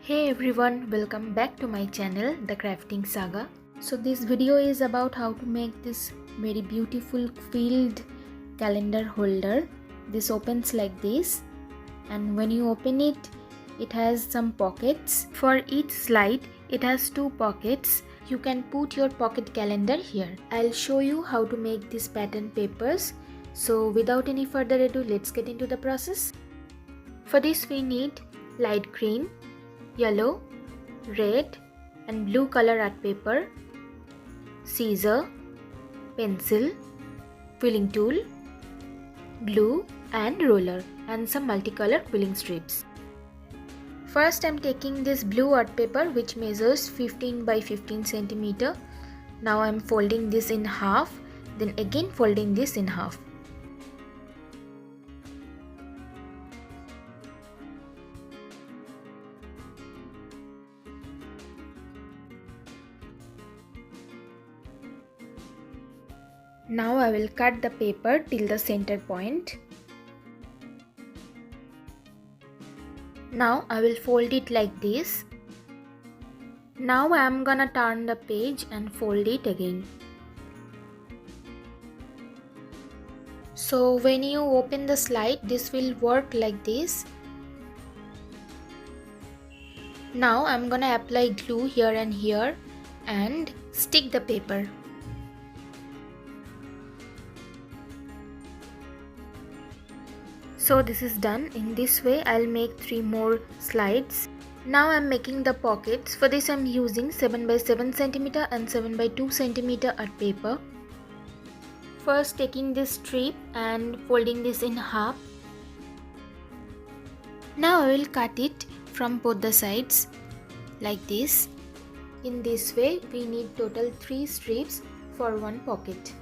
Hey everyone, welcome back to my channel The Crafting Saga. So this video is about how to make this very beautiful filled calendar holder. This opens like this, and when you open it, it has some pockets. For each slide, it has two pockets. You can put your pocket calendar here. I'll show you how to make these pattern papers. So without any further ado, let's get into the process. For this we need light green, yellow, red and blue color art paper, scissor, pencil, quilling tool, glue and roller, and some multicolor quilling strips. First I am taking this blue art paper which measures 15 by 15 cm. Now I am folding this in half, then again folding this in half. Now I will cut the paper till the center point. Now I will fold it like this. Now I am gonna turn the page and fold it again. So when you open the slide, this will work like this. Now I am gonna apply glue here and here and stick the paper. So this is done. In this way I'll make 3 more slides. Now I'm making the pockets. For this I'm using 7 by 7 cm and 7 by 2 cm art paper. First taking this strip and folding this in half. Now I will cut it from both the sides like this. In this way we need total 3 strips for one pocket.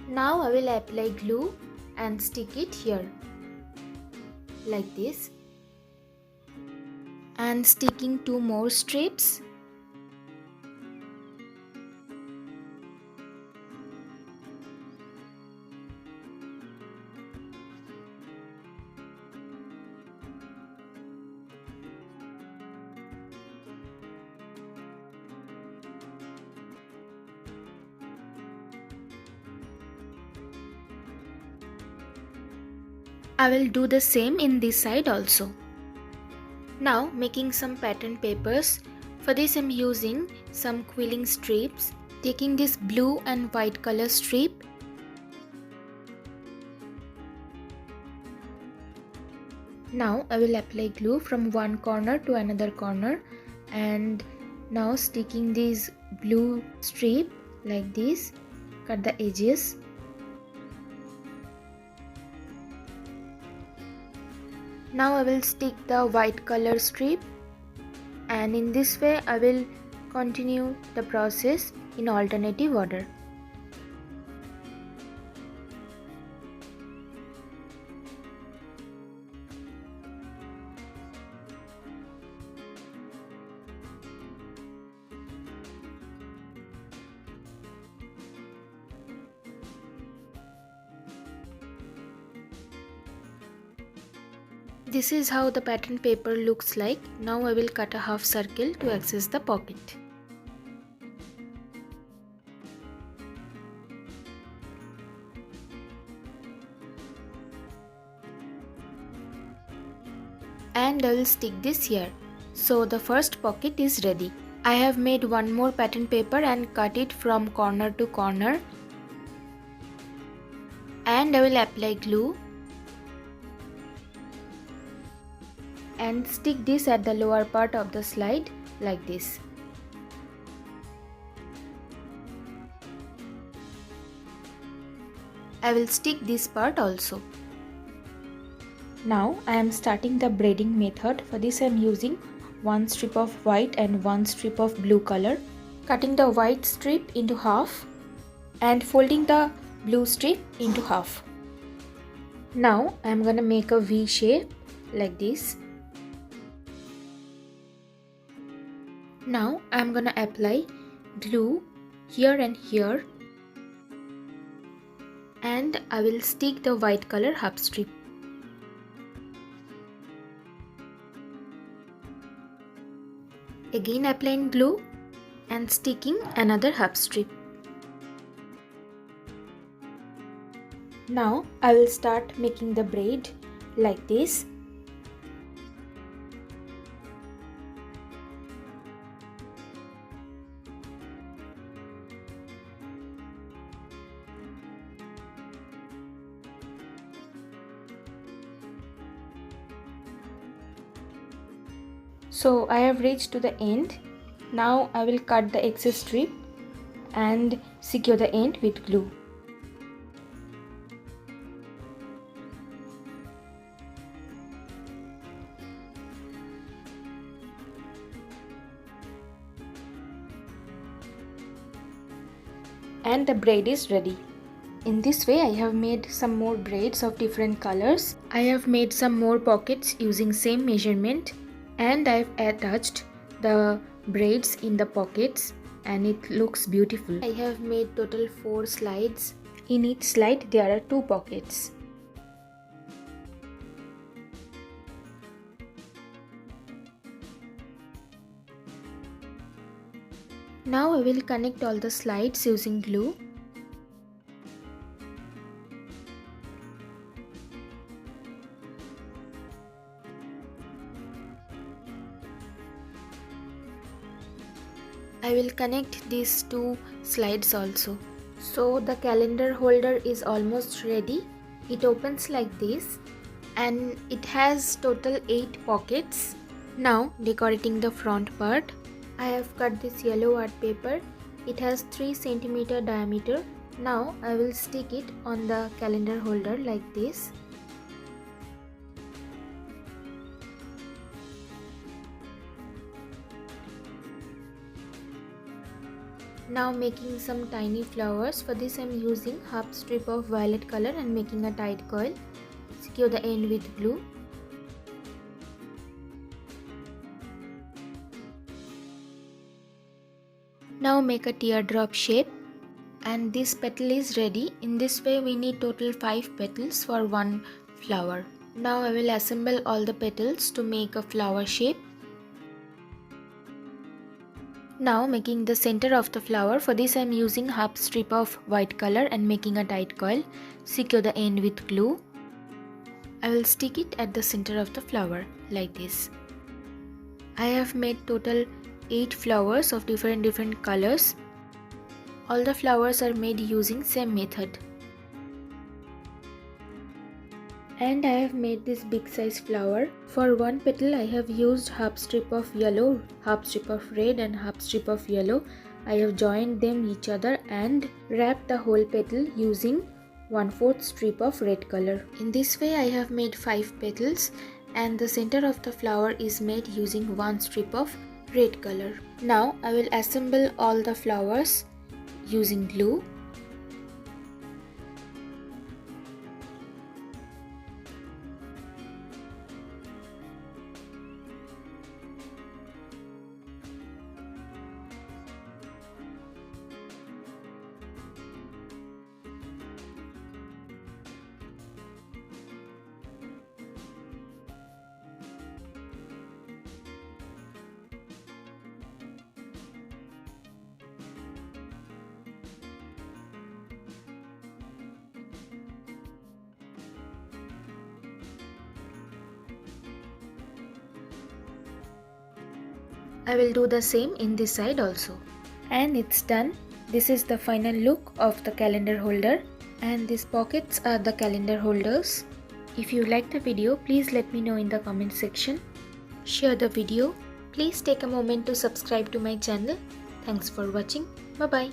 Now I will apply glue and stick it here like this, and sticking 2 more strips. I will do the same in this side also. Now making some pattern papers. For this I am using some quilling strips. Taking this blue and white color strip. Now I will apply glue from one corner to another corner, and now sticking this blue strip like this. Cut the edges. Now I will stick the white color strip, and in this way I will continue the process in alternative order. This is how the pattern paper looks like. Now I will cut a half circle to access the pocket. And I will stick this here. So the first pocket is ready. I have made one more pattern paper and cut it from corner to corner. And I will apply glue and stick this at the lower part of the slide like this. I will stick this part also. Now I am starting the braiding method. For this I am using one strip of white and one strip of blue color. Cutting the white strip into half and folding the blue strip into half. Now I am gonna make a V shape like this. Now I am gonna apply glue here and here, and I will stick the white color half strip. Again applying glue and sticking another half strip. Now I will start making the braid like this. So I have reached to the end. Now I will cut the excess strip and secure the end with glue. And the braid is ready. In this way I have made some more braids of different colors. I have made some more pockets using same measurement, and I've attached the braids in the pockets and it looks beautiful. I have made total 4 slides. In each slide there are 2 pockets. Now I will connect all the slides using glue. I will connect these 2 slides also. So the calendar holder is almost ready. It opens like this and it has total 8 pockets. Now decorating the front part. I have cut this yellow art paper. It has 3 cm diameter. Now I will stick it on the calendar holder like this. Now making some tiny flowers. For this I am using half strip of violet color and making a tight coil. Secure the end with glue. Now make a teardrop shape and this petal is ready. In this way we need total 5 petals for one flower. Now I will assemble all the petals to make a flower shape. Now making the center of the flower. For this I am using half strip of white color and making a tight coil. Secure the end with glue. I will stick it at the center of the flower like this. I have made total 8 flowers of different colors. All the flowers are made using same method. And I have made this big size flower. For one petal I have used half strip of yellow, half strip of red and half strip of yellow. I have joined them each other and wrapped the whole petal using 1/4 strip of red color. In this way I have made 5 petals and the center of the flower is made using 1 strip of red color. Now I will assemble all the flowers using glue. I will do the same in this side also. And it's done. This is the final look of the calendar holder, and these pockets are the calendar holders. If you like the video, please let me know in the comment section. Share the video. Please take a moment to subscribe to my channel. Thanks for watching. Bye bye.